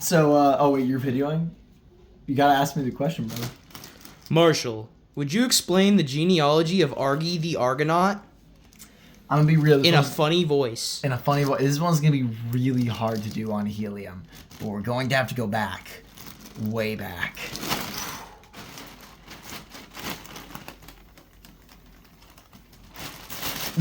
So, oh wait, you're videoing? You gotta ask me the question, brother. Marshall, would you explain the genealogy of Argie the Argonaut? I'm gonna be real. In a funny voice. In a funny voice. This one's gonna be really hard to do on helium. But we're going to have to go back. Way back.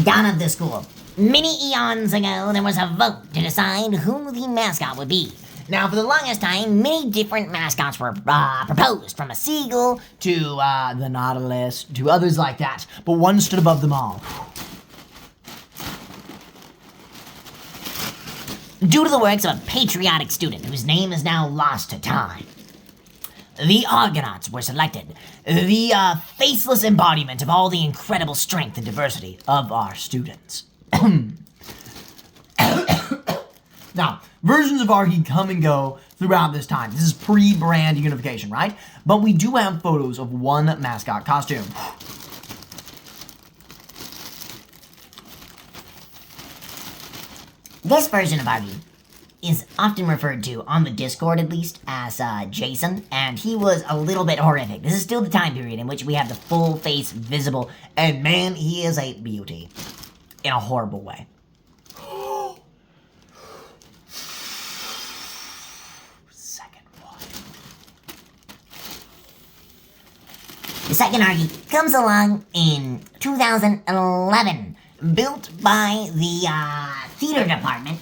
Dawn of the school. Many eons ago, there was a vote to decide who the mascot would be. Now, for the longest time, many different mascots were proposed, from a seagull to the Nautilus, to others like that. But one stood above them all. Due to the works of a patriotic student whose name is now lost to time, the Argonauts were selected, the faceless embodiment of all the incredible strength and diversity of our students. Now, versions of Argie come and go throughout this time. This is pre-brand unification, right? But we do have photos of one mascot costume. This version of Argie is often referred to, on the Discord at least, as Jason, and he was a little bit horrific. This is still the time period in which we have the full face visible, and man, he is a beauty. In a horrible way. Second one. The second Argie comes along in 2011, built by the theater department.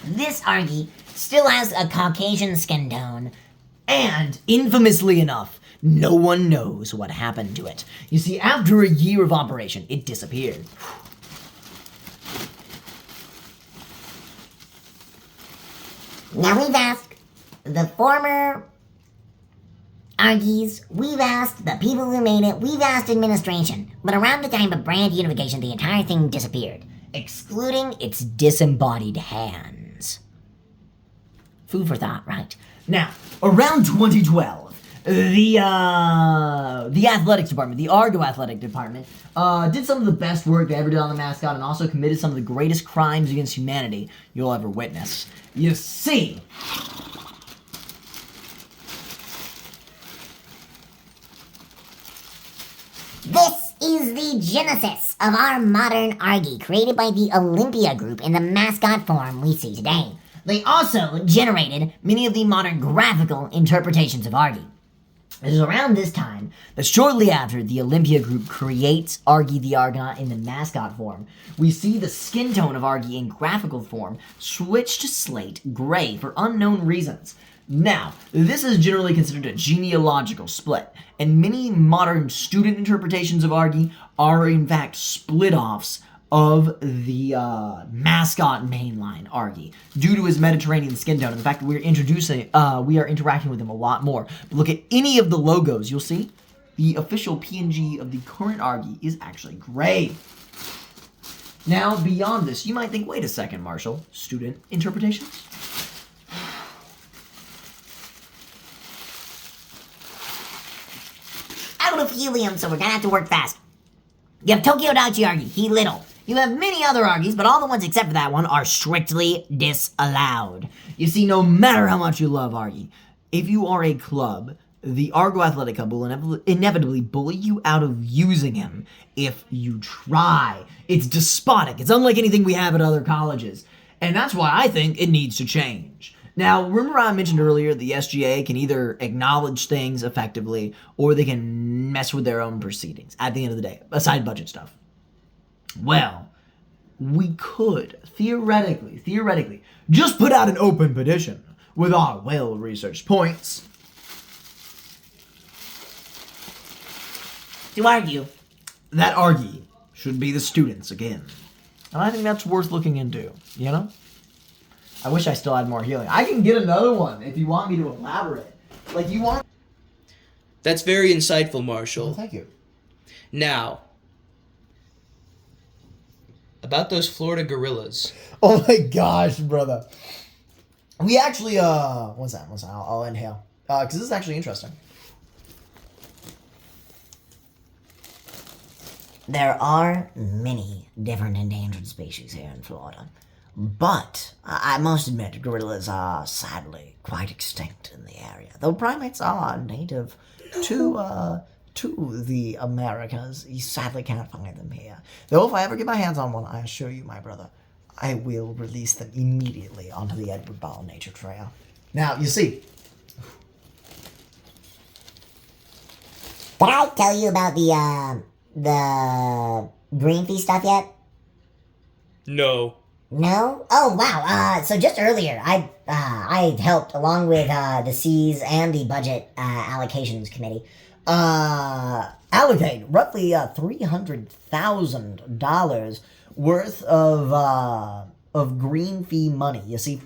This Argie still has a Caucasian skin tone, and infamously enough, no one knows what happened to it. You see, after a year of operation, it disappeared. Now we've asked the former Argies, we've asked the people who made it, we've asked administration, but around the time of brand unification, the entire thing disappeared, excluding its disembodied hands. Food for thought, right? Now, around 2012, the athletics department, the Argo athletic department, did some of the best work they ever did on the mascot, and also committed some of the greatest crimes against humanity you'll ever witness. You see, this is the genesis of our modern Argie, created by the Olympia group in the mascot form we see today. They also generated many of the modern graphical interpretations of Argie. It is around this time that shortly after the Olympia group creates Argie the Argonaut in the mascot form, we see the skin tone of Argie in graphical form switch to slate gray for unknown reasons. Now, this is generally considered a genealogical split, and many modern student interpretations of Argie are in fact split-offs of the mascot mainline Argie, due to his Mediterranean skin tone and the fact that we are interacting with him a lot more. But look at any of the logos, you'll see the official PNG of the current Argie is actually gray. Now, beyond this, you might think, wait a second, Marshall, student interpretations? Out of helium, so we're gonna have to work fast. You have Tokyo Dachi Argie, he little. You have many other Argies, but all the ones except for that one are strictly disallowed. You see, no matter how much you love Argie, if you are a club, the Argo Athletic Club will inevitably bully you out of using him if you try. It's despotic. It's unlike anything we have at other colleges. And that's why I think it needs to change. Now, remember I mentioned earlier the SGA can either acknowledge things effectively or they can mess with their own proceedings at the end of the day, aside budget stuff. Well, we could, theoretically, just put out an open petition with our well-researched points to argue that Argie should be the students again. And I think that's worth looking into, you know? I wish I still had more healing. I can get another one if you want me to elaborate. Like, you want... That's very insightful, Marshall. Oh, thank you. Now, about those Florida gorillas. Oh my gosh, brother. We actually, one second, I'll inhale. Because this is actually interesting. There are many different endangered species here in Florida. But I must admit, gorillas are sadly quite extinct in the area. Though primates are native to the Americas, you sadly can't find them here. Though if I ever get my hands on one, I assure you, my brother, I will release them immediately onto the Edward Ball Nature Trail. Now, you see, Did I tell you about the green fee stuff yet? No. No? Oh, wow. So just earlier, I helped, along with the C's and the Budget Allocations Committee, allocate roughly $300,000 worth of green fee money. You see,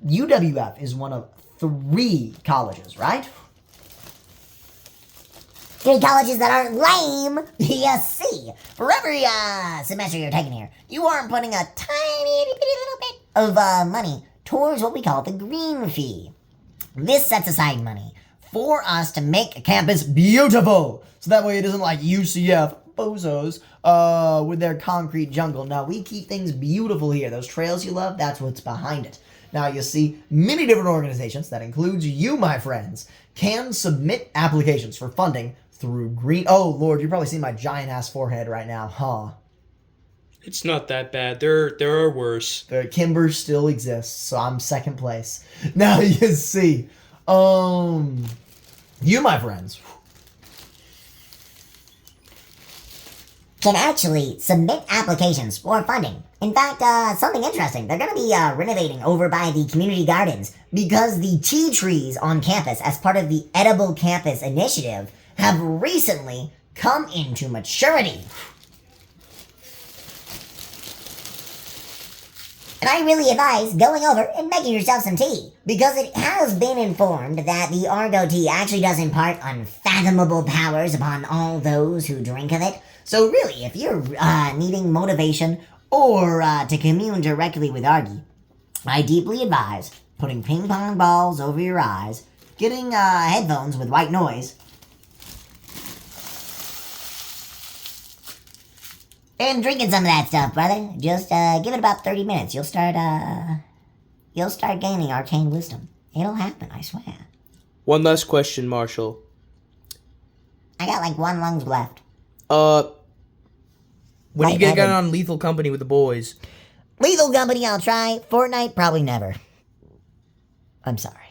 UWF is one of 3 colleges, right? 3 colleges that aren't lame. Yes, see. For every semester you're taking here, you are putting a tiny little bit of money towards what we call the green fee. This sets aside money for us to make a campus beautiful. So that way it isn't like UCF bozos with their concrete jungle. No, we keep things beautiful here. Those trails you love, that's what's behind it. Now, you see, many different organizations, that includes you, my friends, can submit applications for funding through green... Oh, Lord, you probably see my giant-ass forehead right now, huh? It's not that bad. There are worse. The Kimber still exists, so I'm second place. Now, you see, you, my friends, can actually submit applications for funding. In fact, something interesting, they're going to be renovating over by the community gardens because the tea trees on campus, as part of the Edible Campus Initiative, have recently come into maturity. And I really advise going over and making yourself some tea, because it has been informed that the Argo tea actually does impart unfathomable powers upon all those who drink of it. So really, if you're needing motivation or to commune directly with Argie, I deeply advise putting ping pong balls over your eyes, getting headphones with white noise, and drinking some of that stuff, brother. Just give it about 30 minutes. You'll start gaining arcane wisdom. It'll happen, I swear. One last question, Marshall. I got like 1 lung left. When you get on Lethal Company with the boys? Lethal Company, I'll try. Fortnite, probably never. I'm sorry.